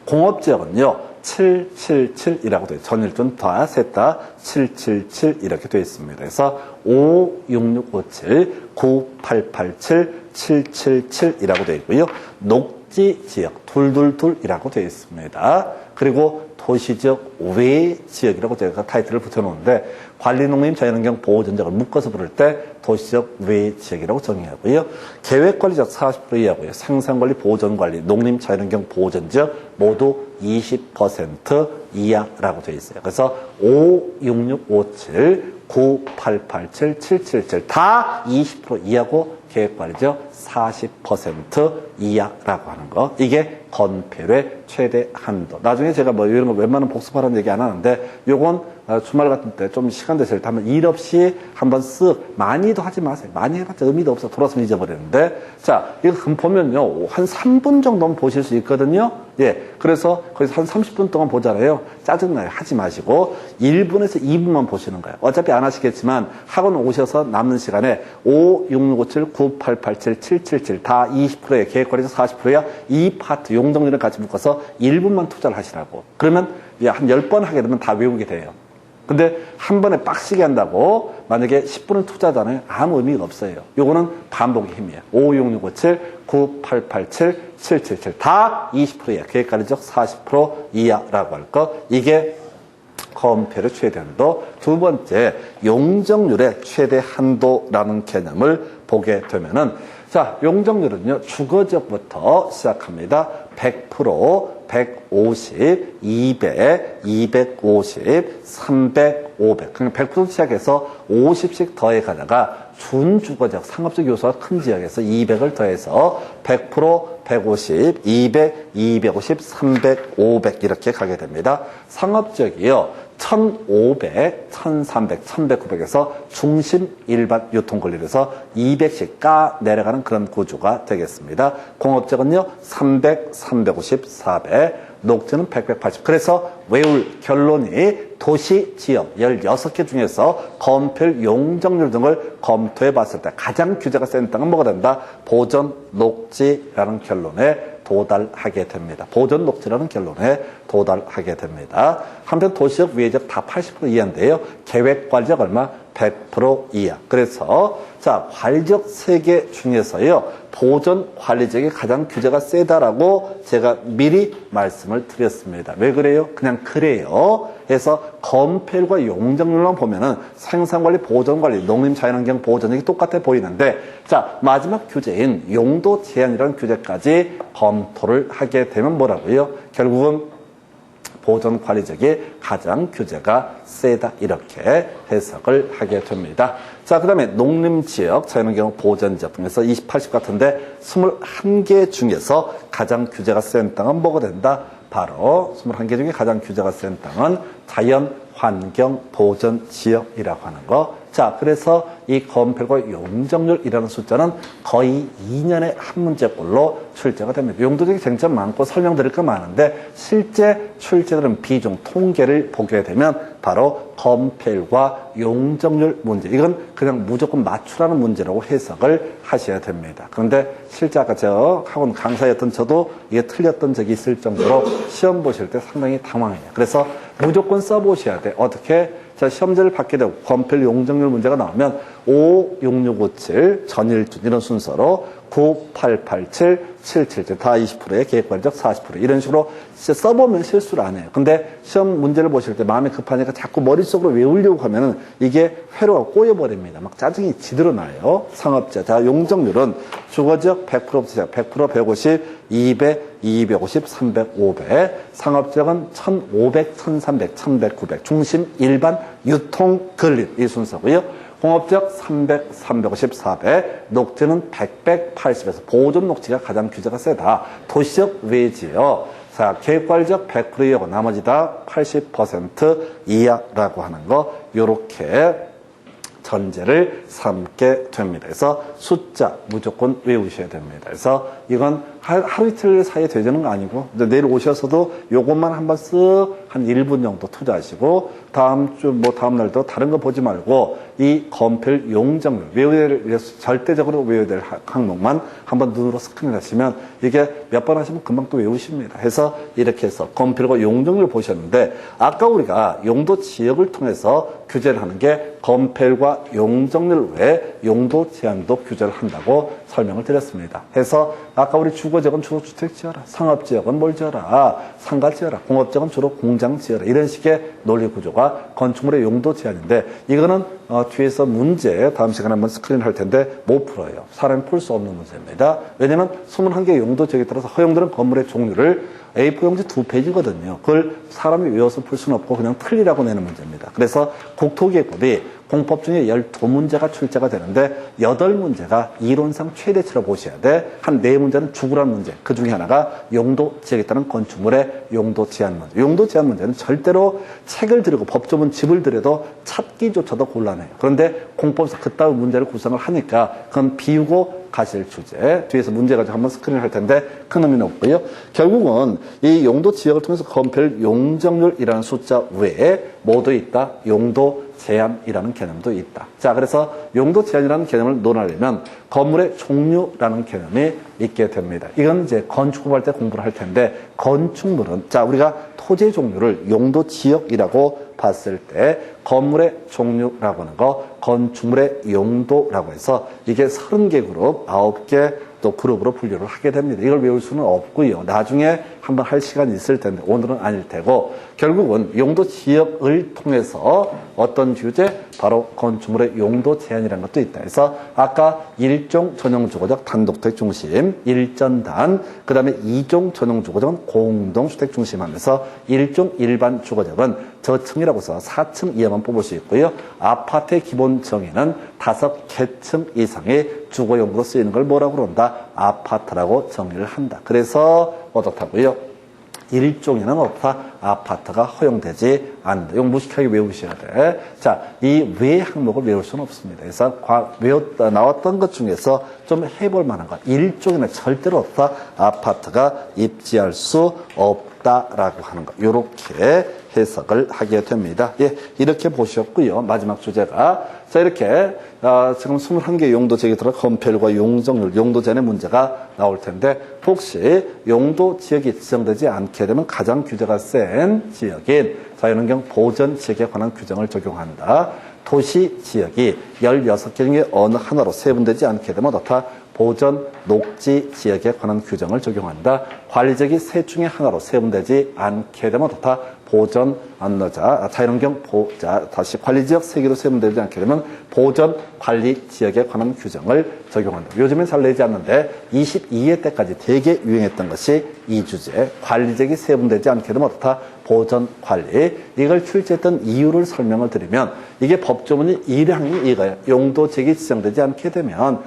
공업지역은요, 7, 7, 7이라고 되어 있어요. 전일준 다, 셋 다, 7, 7, 7 이렇게 되어 있습니다. 그래서 5, 6, 6, 5, 7, 9, 8, 8, 7, 7, 7, 7이라고 되어 있고요. 녹지지역, 둘둘둘이라고 되어 있습니다. 그리고 도시지역 외지역이라고 제가 타이틀을 붙여놓는데 관리농림 자연환경 보호전적을 묶어서 부를 때 도시지역 외지역이라고 정의하고요. 계획관리적 40% 이하고요. 생산관리, 보호전관리, 농림 자연환경 보호전지역 모두 20% 이하라고 되어 있어요. 그래서 5, 6, 6, 5, 7, 9, 8, 8, 7, 7, 7, 7 다 20% 이하고 계획관리적 40% 이하라고 하는 거. 이게 건폐율의 최대 한도. 나중에 제가 뭐 이런 거 웬만하면 복습하라는 얘기 안 하는데 요건 주말 같은 때 좀 시간 되실 때 하면 일 없이 한번 쓱 많이도 하지 마세요. 많이 해봤자 의미도 없어. 돌아서면 잊어버리는데 자, 이거 보면요. 한 3분 정도는 보실 수 있거든요. 예. 그래서 거기서 한 30분 동안 보잖아요. 짜증나요. 하지 마시고 1분에서 2분만 보시는 거예요. 어차피 안 하시겠지만 학원 오셔서 남는 시간에 5, 6, 6, 5, 7, 9, 8, 8, 7, 7, 7, 7 다 20%에 계획관리에서 40%야 이 파트 용적률을 같이 묶어서 1분만 투자를 하시라고. 그러면 한 10번 하게 되면 다 외우게 돼요. 근데 한 번에 빡시게 한다고 만약에 10분을 투자하잖아요. 아무 의미가 없어요. 요거는 반복의 힘이에요. 5, 6, 6, 5, 7, 9, 8, 8, 7, 7, 7, 7 다 20% 이하. 계획관리적 40% 이하라고 할 거. 이게 건폐율의 최대 한도. 두 번째, 용적률의 최대 한도라는 개념을 보게 되면은 자, 용적률은요, 주거지역부터 시작합니다. 100%, 150, 200, 250, 300, 500. 그러니까 100% 시작해서 50씩 더해 가다가 준주거지역, 상업적 요소가 큰 지역에서 200을 더해서 100%, 150, 200, 250, 300, 500 이렇게 가게 됩니다. 상업지역이요. 1500, 1300, 1100, 900에서 중심 일반 유통권리에서 200씩 까 내려가는 그런 구조가 되겠습니다. 공업지역은요, 300, 350, 400, 녹지는 100, 180. 그래서 외울 결론이 도시 지역 16개 중에서 건폐율 용적률 등을 검토해 봤을 때 가장 규제가 센 땅은 뭐가 된다? 보전 녹지라는 결론에 도달하게 됩니다. 보전 녹지라는 결론에 도달하게 됩니다. 한편 도시적 외지역 다 80% 이하인데요. 계획관리적 얼마? 100% 이하. 그래서 자, 관리지역 3개 중에서요, 보존 관리지역이 가장 규제가 세다라고 제가 미리 말씀을 드렸습니다. 왜 그래요? 그냥 그래요. 그래서 건폐율과 용적률만 보면은 생산관리, 보존관리, 농림자연환경 보존이 똑같아 보이는데, 자, 마지막 규제인 용도 제한이라는 규제까지 검토를 하게 되면 뭐라고요? 결국은 보존 관리지역이 가장 규제가 세다, 이렇게 해석을 하게 됩니다. 자, 그 다음에 농림지역, 자연환경 보존지역 중에서 28집 같은데 21개 중에서 가장 규제가 센 땅은 뭐가 된다? 바로 21개 중에 가장 규제가 센 땅은 자연환경보존지역이라고 하는 거. 자, 그래서 이 건폐율과 용적률이라는 숫자는 거의 2년에 한 문제꼴로 출제가 됩니다. 용도적인 쟁점 많고 설명드릴 거 많은데 실제 출제되는 비중 통계를 보게 되면 바로 건폐율과 용적률 문제, 이건 그냥 무조건 맞추라는 문제라고 해석을 하셔야 됩니다. 그런데 실제 아까 저 학원 강사였던 저도 이게 틀렸던 적이 있을 정도로 시험 보실 때 상당히 당황해요. 그래서 무조건 써보셔야 돼. 어떻게? 자, 시험지를 받게 되고 건폐율 용적률 문제가 나오면 5, 6, 6, 5, 7, 전일준 이런 순서로 9, 8, 8, 7, 7, 7, 7, 다 20%의 계획관리적 40% 이런 식으로 진짜 써보면 실수를 안 해요. 근데 시험 문제를 보실 때 마음이 급하니까 자꾸 머릿속으로 외우려고 하면은 이게 회로가 꼬여버립니다. 막 짜증이 지들어 나요. 상업지역. 자, 용적률은 주거지역 100%부터 100%, 150, 200, 250, 300, 500. 상업지역은 1500, 1300, 1100, 900. 중심, 일반, 유통, 근린 이 순서고요. 공업지역 300, 350, 400, 녹지는 100, 180에서 보존 녹지가 가장 규제가 세다. 도시적 외지역, 자, 계획관리지역 100% 이하고 나머지 다 80% 이하라고 하는 거, 요렇게 전제를 삼게 됩니다. 그래서 숫자 무조건 외우셔야 됩니다. 그래서 이건 하루 이틀 사이에 되지는 거 아니고 내일 오셔서도 요것만 한번 쓱 한 1분 정도 투자하시고 다음 주 뭐 다음 날도 다른 거 보지 말고 이 건폐율 용적률 외워야 될, 절대적으로 외워야 될 항목만 한번 눈으로 스크린 하시면 이게 몇 번 하시면 금방 또 외우십니다. 해서 이렇게 해서 건폐율과 용적률 보셨는데 아까 우리가 용도 지역을 통해서 규제를 하는 게 건폐율과 용적률 외에 용도 제한도 규제를 한다고 설명을 드렸습니다. 해서 아까 우리 주거지역은 주로 주택 지어라, 상업지역은 뭘 지어라, 상가 지어라, 공업지역은 주로 공장 지어라, 이런 식의 논리 구조가 건축물의 용도 제한인데 이거는 뒤에서 문제 다음 시간에 한번 스크린 할 텐데 못 풀어요. 사람이 풀 수 없는 문제입니다. 왜냐하면 21개 용도 지역에 따라서 허용되는 건물의 종류를 A4 용지 2페이지거든요. 그걸 사람이 외워서 풀 수는 없고 그냥 틀리라고 내는 문제입니다. 그래서 국토기획법이 공법 중에 12문제가 출제가 되는데 8문제가 이론상 최대치로 보셔야 돼. 한 4문제는 죽으란 문제. 그 중에 하나가 용도 지역에 따른 건축물의 용도 제한 문제. 용도 제한 문제는 절대로 책을 들고 법조문 집을 들여도 찾기조차도 곤란해요. 그런데 공법에서 그따위 문제를 구성을 하니까 그건 비우고 가실 주제. 뒤에서 문제 가지고 한번 스크린을 할 텐데 큰 의미는 없고요. 결국은 이 용도 지역을 통해서 건폐율 용적률이라는 숫자 외에 뭐도 있다? 용도 제한이라는 개념도 있다. 자, 그래서 용도 제한이라는 개념을 논하려면 건물의 종류라는 개념이 있게 됩니다. 이건 이제 건축공부할 때 공부를 할 텐데 건축물은 자, 우리가 토지의 종류를 용도 지역이라고 봤을 때 건물의 종류라고 하는 거 건축물의 용도라고 해서 이게 30개 그룹 9개 또 그룹으로 분류를 하게 됩니다. 이걸 외울 수는 없고요. 나중에 한번 할 시간이 있을 텐데 오늘은 아닐 테고 결국은 용도 지역을 통해서 어떤 주제? 바로 건축물의 용도 제한이라는 것도 있다. 그래서 아까 1종 전용주거적 단독주택 중심, 1전단, 그 다음에 2종 전용주거적은 공동주택 중심 하면서 1종 일반 주거적은 저층이라고 해서 4층 이하만 뽑을 수 있고요. 아파트의 기본 정의는 5개층 이상의 주거용으로 쓰이는 걸 뭐라고 그런다? 아파트라고 정의를 한다. 그래서 어떻다고요? 일종에는 없다. 아파트가 허용되지 않는다. 이거 무식하게 외우셔야 돼. 자, 이 외 항목을 외울 수는 없습니다. 그래서 나왔던 것 중에서 좀 해볼 만한 것. 일종에는 절대로 없다. 아파트가 입지할 수 없다라고 하는 것. 요렇게 해석을 하게 됩니다. 예, 이렇게 보셨고요. 마지막 주제가. 자, 이렇게, 지금 21개 용도 지역에 들어 건폐율과 용적률, 용도 제한의 문제가 나올 텐데, 혹시 용도 지역이 지정되지 않게 되면 가장 규제가 센 지역인 자연환경 보전 지역에 관한 규정을 적용한다. 도시 지역이 16개 중에 어느 하나로 세분되지 않게 되면 어떻다? 보전 녹지 지역에 관한 규정을 적용한다. 관리지역이 셋 중에 하나로 세분되지 않게 되면 어떻다? 보전 자연환경 다시 관리지역 3개로 세분되지 않게 되면 보전 관리 지역에 관한 규정을 적용한다. 요즘엔 잘 내지 않는데 22회 때까지 되게 유행했던 것이 이 주제. 관리지역이 세분되지 않게 되면 어떻다? 보전 관리. 이걸 출제했던 이유를 설명을 드리면 이게 법조문이 1항이 이거예요. 용도 지역이 지정되지 않게 되면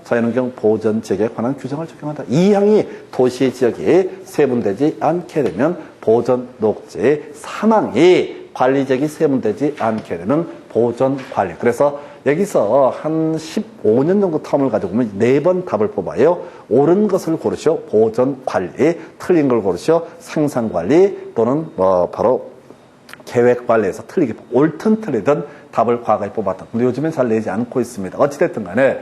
자연환경 보전 지역에 관한 규정을 적용한다. 2항이 도시 지역이 세분되지 않게 되면 보전 녹지. 3항이 관리 지역이 세분되지 않게 되면 보전 관리. 그래서 여기서 한 15년 정도 텀을 가지고 보면 4번 답을 뽑아요. 옳은 것을 고르시오. 보전 관리. 틀린 걸 고르시오. 생산 관리 또는 바로 계획 관리에서 틀리게 옳든 틀리든 답을 과거에 뽑았다. 근데 요즘엔 잘 내지 않고 있습니다. 어찌됐든 간에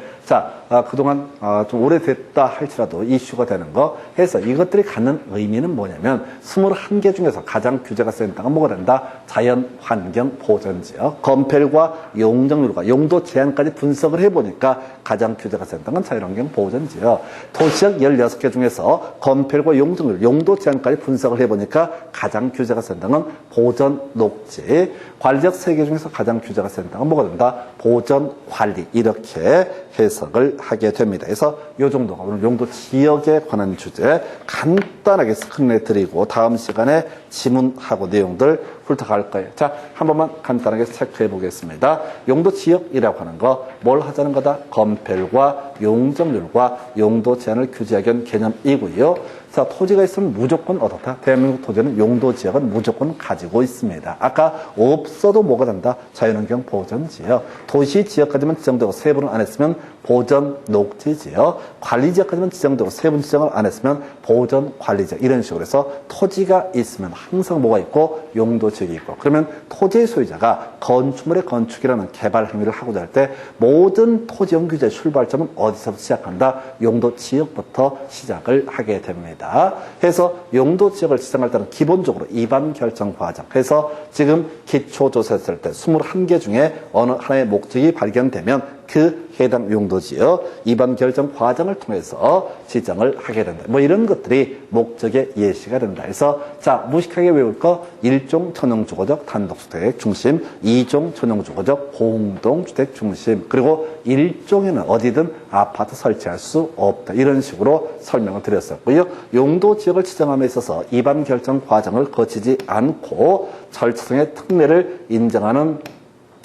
그동안 좀 오래됐다 할지라도 이슈가 되는 거 해서 이것들이 갖는 의미는 뭐냐면 21개 중에서 가장 규제가 센 땅은 뭐가 된다? 자연환경보전지역. 건폐율과 용적률과 용도 제한까지 분석을 해보니까 가장 규제가 센 땅은 자연환경보전지역. 도시역 16개 중에서 건폐율과 용적률, 용도 제한까지 분석을 해보니까 가장 규제가 센 땅은 보전 녹지. 관리지역 3개 중에서 가장 규제가 센 땅은 뭐가 된다? 보전 관리. 이렇게 해석을 하게 됩니다. 그래서 이 정도가 오늘 용도 지역에 관한 주제 간단하게 스크린에 드리고 다음 시간에 지문하고 내용들 훑어갈 거예요. 자, 한 번만 간단하게 체크해 보겠습니다. 용도 지역이라고 하는 거 뭘 하자는 거다? 건폐율과 용적률과 용도 제한을 규제하기 위한 개념이고요. 자, 토지가 있으면 무조건 어떻다? 대한민국 토지는 용도 지역은 무조건 가지고 있습니다. 아까 없어도 뭐가 된다? 자연환경 보전 지역. 도시 지역까지만 지정되고 세분을 안 했으면 보전 녹지 지역. 관리 지역까지만 지정되고 세분 지정을 안 했으면 보전 관리 지역. 이런 식으로 해서 토지가 있으면 항상 뭐가 있고 용도 지역이 있고. 그러면 토지의 소유자가 건축물의 건축이라는 개발 행위를 하고자 할 때 모든 토지용 규제 출발점은 어디서부터 시작한다? 용도 지역부터 시작을 하게 됩니다. 해서 용도 지역을 지정할 때는 기본적으로 이반 결정 과정. 해서 지금 기초조사했을 때 21개 중에 어느 하나의 목적이 발견되면 그 해당 용도지역 이반 결정 과정을 통해서 지정을 하게 된다. 뭐 이런 것들이 목적의 예시가 된다. 그래서 무식하게 외울 거 1종 전용주거적 단독주택 중심, 2종 전용주거적 공동주택 중심, 그리고 1종에는 어디든 아파트 설치할 수 없다. 이런 식으로 설명을 드렸었고요. 용도지역을 지정함에 있어서 이반 결정 과정을 거치지 않고 절차상의 특례를 인정하는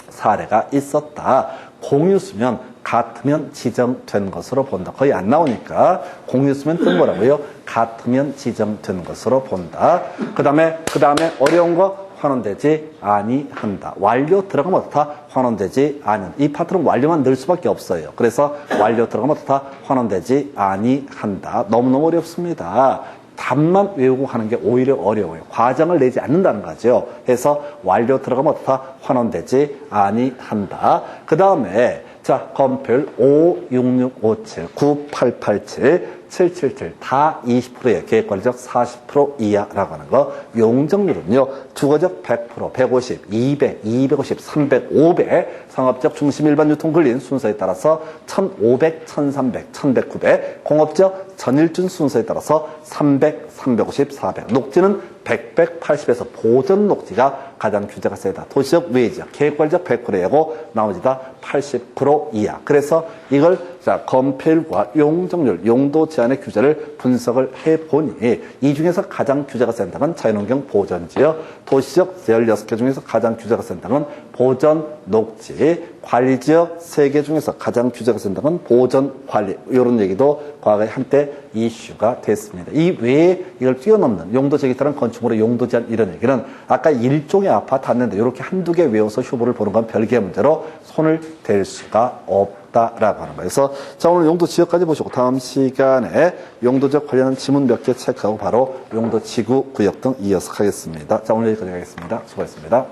사례가 있었다. 공유수면 같으면 지정된 것으로 본다. 거의 안 나오니까 공유수면 뜬 거라고요. 같으면 지정된 것으로 본다. 그 다음에 어려운 거 환원되지 아니한다. 완료 들어가면 어떻다? 환원되지 아니한다. 이 파트는 완료만 넣을 수밖에 없어요. 그래서 완료 들어가면 어떻다? 환원되지 아니한다. 너무너무 어렵습니다. 답만 외우고 하는 게 오히려 어려워요. 과정을 내지 않는다는 거죠. 해서 완료 들어가면 어떻다? 환원되지 아니한다. 그 다음에 건폐율 5, 6, 6, 5, 7, 9, 8, 8, 7, 777 다 20%예요. 계획관리적 40% 이하라고 하는 거. 용적률은요. 주거적 100%, 150, 200, 250, 300, 500. 상업적 중심 일반 유통 근린 순서에 따라서 1500, 1300, 1100, 900. 공업적 전일준 순서에 따라서 300, 350, 400. 녹지는 100, 180에서 보전 녹지가 가장 규제가 세다. 도시적 외지역, 계획관리적 100%이고 나머지 다 80% 이하. 그래서 이걸 건폐율과 용적률, 용도 제한의 규제를 분석을 해보니 이 중에서 가장 규제가 센 땅은 자연환경 보전지역, 도시적 16개 중에서 가장 규제가 센 땅은 보전 녹지, 관리지역 3개 중에서 가장 규제가 센 땅은 보전 관리. 이런 얘기도 과거에 한때 이슈가 됐습니다. 이 외에 이걸 뛰어넘는 용도 제기에 따른 건축물의 용도 제한 이런 얘기는 아까 일종의 아파트 왔는데 이렇게 한두 개 외워서 휴보를 보는 건 별개의 문제로 손을 댈 수가 없다라고 하는 거예요. 그래서 오늘 용도 지역까지 보시고 다음 시간에 용도 지역 관련한 지문 몇 개 체크하고 바로 용도 지구 구역 등 이어서 하겠습니다. 오늘 여기까지 하겠습니다. 수고하셨습니다.